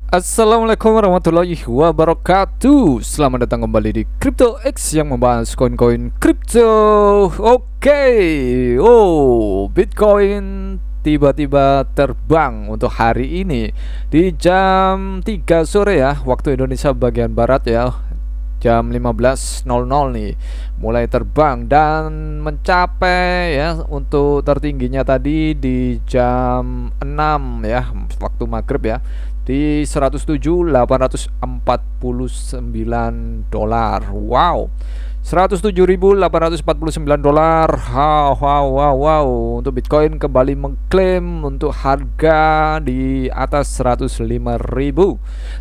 Assalamualaikum warahmatullahi wabarakatuh. Selamat datang kembali di Crypto X yang membahas koin-koin kripto. Oke, Bitcoin tiba-tiba terbang untuk hari ini di jam 3 sore ya, waktu Indonesia bagian barat ya. Jam 15.00 nih mulai terbang dan mencapai ya untuk tertingginya tadi di jam 6 ya waktu maghrib ya di 107.849 dolar. Wow, 107.849 dolar. Wow. Untuk Bitcoin kembali mengklaim untuk harga di atas 105.000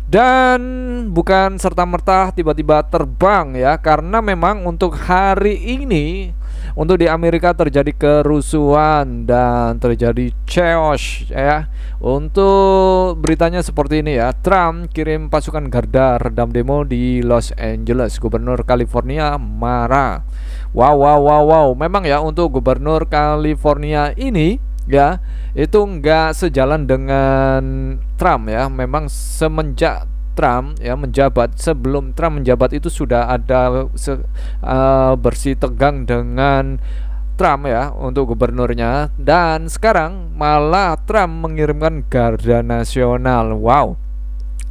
dan bukan serta-merta tiba-tiba terbang ya, karena memang untuk hari ini untuk di Amerika terjadi kerusuhan dan terjadi chaos ya. Untuk beritanya seperti ini ya, Trump kirim pasukan garda redam demo di Los Angeles. Gubernur California marah. Wow. Memang ya untuk gubernur California ini ya itu nggak sejalan dengan Trump ya. Memang semenjak Trump ya menjabat, sebelum Trump menjabat itu sudah ada bersih tegang dengan Trump ya untuk gubernurnya, dan sekarang malah Trump mengirimkan garda nasional. Wow,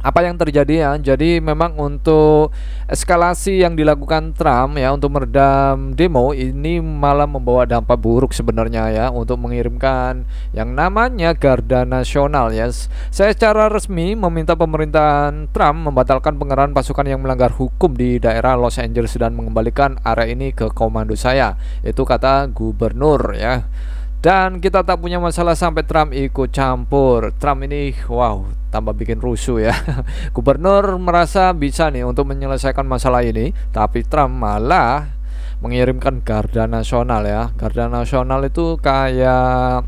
apa yang terjadi ya? Jadi memang untuk eskalasi yang dilakukan Trump ya untuk meredam demo ini malah membawa dampak buruk sebenarnya ya, untuk mengirimkan yang namanya garda nasional ya. Saya secara resmi meminta pemerintahan Trump membatalkan pengerahan pasukan yang melanggar hukum di daerah Los Angeles dan mengembalikan area ini ke komando saya. Itu kata gubernur ya. Dan kita tak punya masalah sampai Trump ikut campur. Trump ini wow, tambah bikin rusuh ya. Gubernur merasa bisa nih untuk menyelesaikan masalah ini, tapi Trump malah mengirimkan garda nasional ya. Garda nasional itu kayak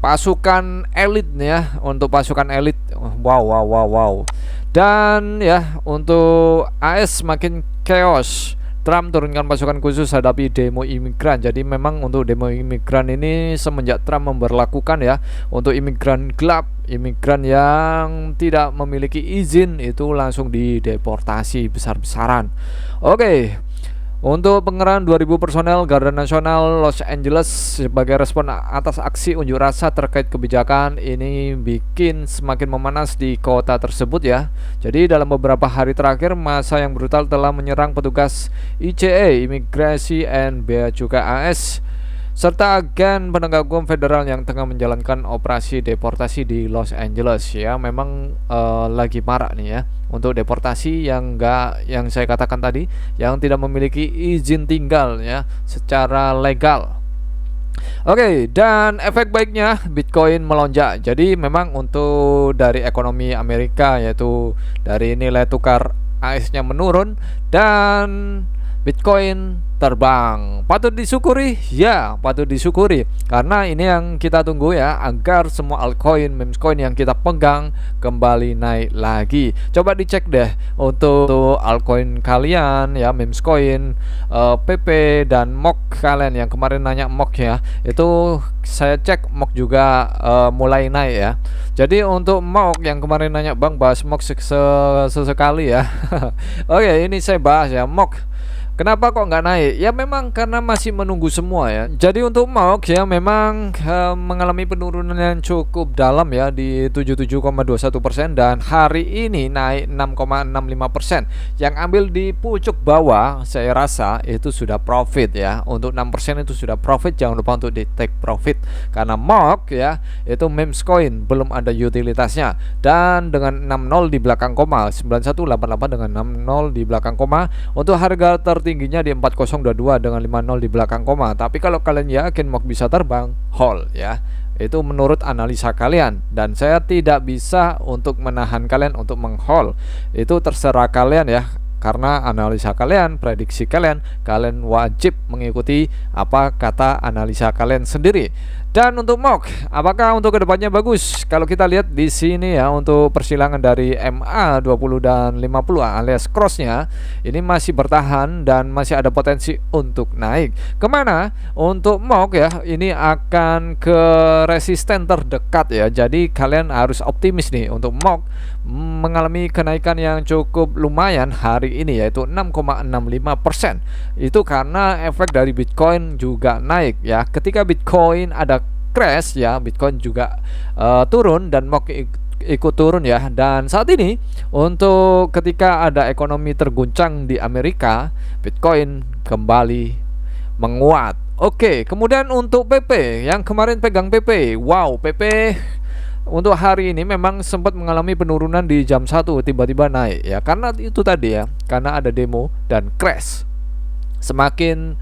pasukan elit ya, untuk pasukan elit. Wow. Dan ya untuk AS makin chaos. Trump turunkan pasukan khusus hadapi demo imigran. Jadi memang untuk demo imigran ini semenjak Trump memberlakukan ya untuk imigran gelap, imigran yang tidak memiliki izin itu langsung dideportasi besar-besaran. Oke. Untuk pengerahan 2.000 personel Garda Nasional Los Angeles sebagai respon atas aksi unjuk rasa terkait kebijakan ini bikin semakin memanas di kota tersebut ya. Jadi dalam beberapa hari terakhir massa yang brutal telah menyerang petugas ICE, Imigrasi and Bea Cukai AS, serta agen penegak hukum federal yang tengah menjalankan operasi deportasi di Los Angeles ya. Memang lagi marak nih ya untuk deportasi yang saya katakan tadi, yang tidak memiliki izin tinggal ya secara legal. Oke, dan efek baiknya Bitcoin melonjak. Jadi memang untuk dari ekonomi Amerika, yaitu dari nilai tukar AS-nya menurun dan Bitcoin terbang. Patut disyukuri? Ya, patut disyukuri. Karena ini yang kita tunggu ya, agar semua altcoin, memes coin yang kita pegang kembali naik lagi. Coba dicek deh untuk altcoin kalian ya, memes coin, PP dan MOK kalian yang kemarin nanya MOK ya. Itu saya cek MOK juga mulai naik ya. Jadi untuk MOK yang kemarin nanya, Bang bahas MOK sesekali ya. Oke, ini saya bahas ya MOK. Kenapa kok nggak naik? Ya memang karena masih menunggu semua ya. Jadi untuk MOK ya memang mengalami penurunan yang cukup dalam ya di 77,21% dan hari ini naik 6,65%. Yang ambil di pucuk bawah saya rasa itu sudah profit ya. Untuk 6% itu sudah profit, jangan lupa untuk di take profit. Karena MOK ya itu memes coin belum ada utilitasnya. Dan dengan 60 di belakang koma, 9188 dengan 60 di belakang koma, untuk harga tingginya di 4022 dengan 50 di belakang koma. Tapi kalau kalian yakin MOK bisa terbang, hold ya. Itu menurut analisa kalian, dan saya tidak bisa untuk menahan kalian untuk menghold. Itu terserah kalian ya. Karena analisa kalian, prediksi kalian, kalian wajib mengikuti apa kata analisa kalian sendiri. Dan untuk MOK, apakah untuk kedepannya bagus? Kalau kita lihat di sini ya, untuk persilangan dari MA 20 dan 50 alias crossnya ini masih bertahan dan masih ada potensi untuk naik. Kemana? Untuk MOK ya, ini akan ke resisten terdekat ya. Jadi kalian harus optimis nih untuk MOK mengalami kenaikan yang cukup lumayan hari ini, yaitu 6,65%. Itu karena efek dari Bitcoin juga naik ya. Ketika Bitcoin ada crash ya, Bitcoin juga turun dan MOK ikut turun ya. Dan saat ini untuk ketika ada ekonomi terguncang di Amerika, Bitcoin kembali menguat. Oke, kemudian untuk PP yang kemarin pegang PP, wow, PP untuk hari ini memang sempat mengalami penurunan di jam 1, tiba-tiba naik ya, karena itu tadi ya, karena ada demo dan crash. Semakin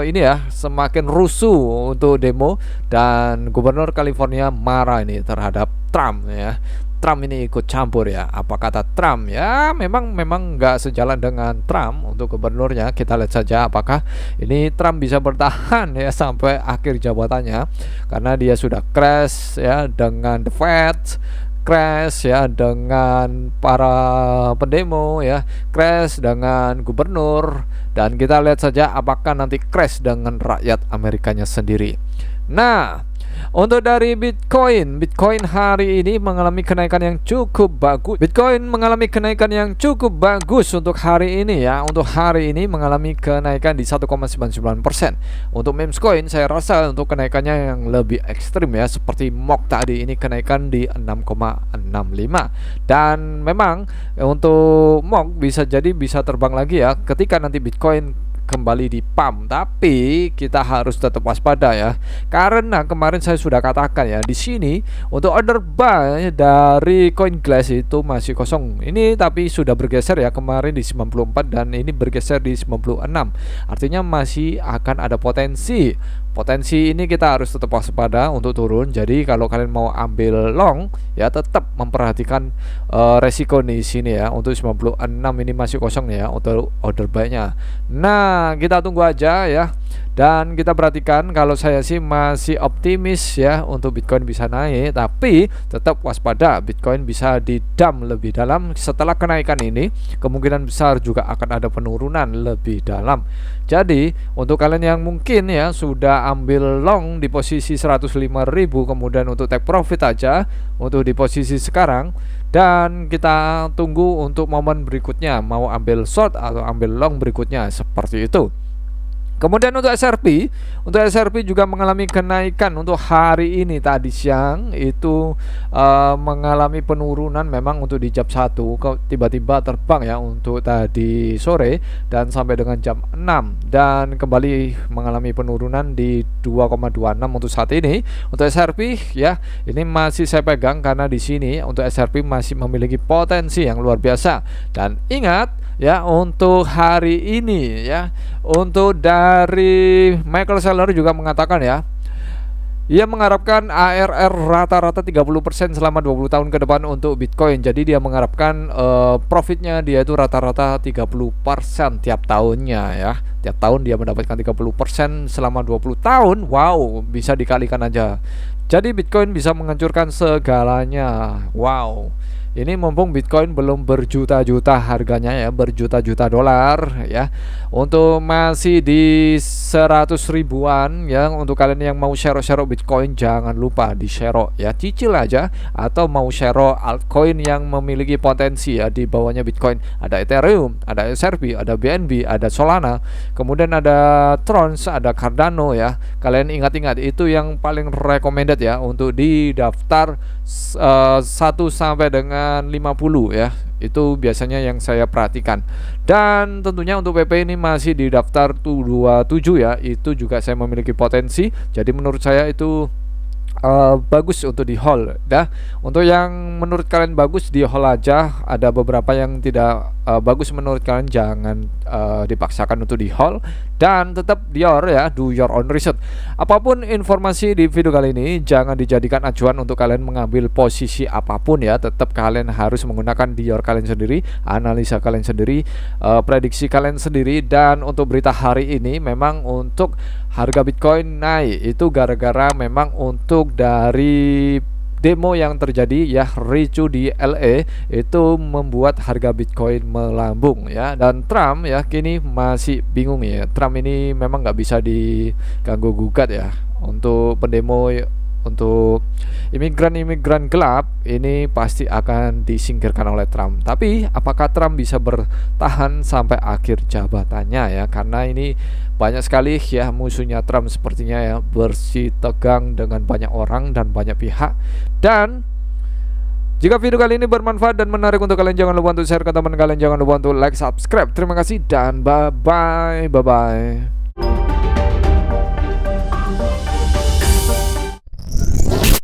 ini ya, semakin rusuh untuk demo, dan Gubernur California marah ini terhadap Trump ya. Trump ini ikut campur ya. Apa kata Trump ya, memang nggak sejalan dengan Trump untuk gubernurnya. Kita lihat saja apakah ini Trump bisa bertahan ya sampai akhir jabatannya, karena dia sudah crash ya dengan the Fed, crash ya dengan para pendemo ya, crash dengan gubernur, dan kita lihat saja apakah nanti crash dengan rakyat Amerikanya sendiri. Nah, untuk dari Bitcoin hari ini mengalami kenaikan yang cukup bagus. Bitcoin mengalami kenaikan yang cukup bagus untuk hari ini ya. Untuk hari ini mengalami kenaikan di 1,99%. Untuk Memescoin saya rasa untuk kenaikannya yang lebih ekstrim ya, seperti MOK tadi ini kenaikan di 6,65. Dan memang untuk MOK bisa jadi bisa terbang lagi ya ketika nanti Bitcoin kembali di pump, tapi kita harus tetap waspada ya, karena kemarin saya sudah katakan ya, di sini untuk order buy dari CoinGlass itu masih kosong ini, tapi sudah bergeser ya, kemarin di 94 dan ini bergeser di 96, artinya masih akan ada potensi ini kita harus tetap waspada untuk turun. Jadi kalau kalian mau ambil long ya, tetap memperhatikan resiko di sini ya. Untuk 96 ini masih kosong ya untuk order buy-nya. Nah, kita tunggu aja ya. Dan kita perhatikan, kalau saya sih masih optimis ya untuk Bitcoin bisa naik, tapi tetap waspada, Bitcoin bisa di-dump lebih dalam setelah kenaikan ini. Kemungkinan besar juga akan ada penurunan lebih dalam. Jadi untuk kalian yang mungkin ya sudah ambil long di posisi 105.000, kemudian untuk take profit aja untuk di posisi sekarang, dan kita tunggu untuk momen berikutnya mau ambil short atau ambil long berikutnya, seperti itu. Kemudian untuk SRP juga mengalami kenaikan untuk hari ini. Tadi siang itu mengalami penurunan memang untuk di jam 1, tiba-tiba terbang ya untuk tadi sore dan sampai dengan jam 6, dan kembali mengalami penurunan di 2,26 untuk saat ini. Untuk SRP ya, ini masih saya pegang karena di sini untuk SRP masih memiliki potensi yang luar biasa. Dan ingat ya, untuk hari ini ya, untuk dari Michael Saylor juga mengatakan ya, ia mengharapkan ARR rata-rata 30% selama 20 tahun ke depan untuk Bitcoin. Jadi dia mengharapkan profitnya dia itu rata-rata 30% tiap tahunnya ya. Tiap tahun dia mendapatkan 30% selama 20 tahun. Wow, bisa dikalikan aja. Jadi Bitcoin bisa menghancurkan segalanya. Wow. Ini mumpung Bitcoin belum berjuta-juta harganya ya, berjuta-juta dolar ya. Untuk masih di 100 ribuan ya. Untuk kalian yang mau share Bitcoin, jangan lupa di share ya, cicil aja. Atau mau share altcoin yang memiliki potensi ya di bawahnya Bitcoin. Ada Ethereum, ada XRP, ada BNB, ada Solana, kemudian ada Trons, ada Cardano ya. Kalian ingat-ingat itu yang paling recommended ya untuk di daftar 1 sampai dengan 50 ya. Itu biasanya yang saya perhatikan. Dan tentunya untuk PP ini masih di daftar 27 ya. Itu juga saya memiliki potensi. Jadi menurut saya itu bagus untuk di hold dah. Untuk yang menurut kalian bagus di hold aja. Ada beberapa yang tidak bagus menurut kalian, jangan dipaksakan untuk di hold, dan tetap do your own research. Apapun informasi di video kali ini jangan dijadikan acuan untuk kalian mengambil posisi apapun ya. Tetap kalian harus menggunakan dior kalian sendiri, analisa kalian sendiri, prediksi kalian sendiri. Dan untuk berita hari ini memang untuk harga Bitcoin naik itu gara-gara memang untuk dari demo yang terjadi ya, ricu di LA itu membuat harga Bitcoin melambung ya. Dan Trump ya kini masih bingung ya. Trump ini memang nggak bisa diganggu gugat ya untuk pendemo, untuk imigran-imigran gelap ini pasti akan disingkirkan oleh Trump. Tapi apakah Trump bisa bertahan sampai akhir jabatannya ya? Karena ini banyak sekali ya musuhnya Trump sepertinya ya, bersih tegang dengan banyak orang dan banyak pihak. Dan jika video kali ini bermanfaat dan menarik untuk kalian, jangan lupa untuk share ke teman kalian, jangan lupa untuk like, subscribe. Terima kasih dan bye bye.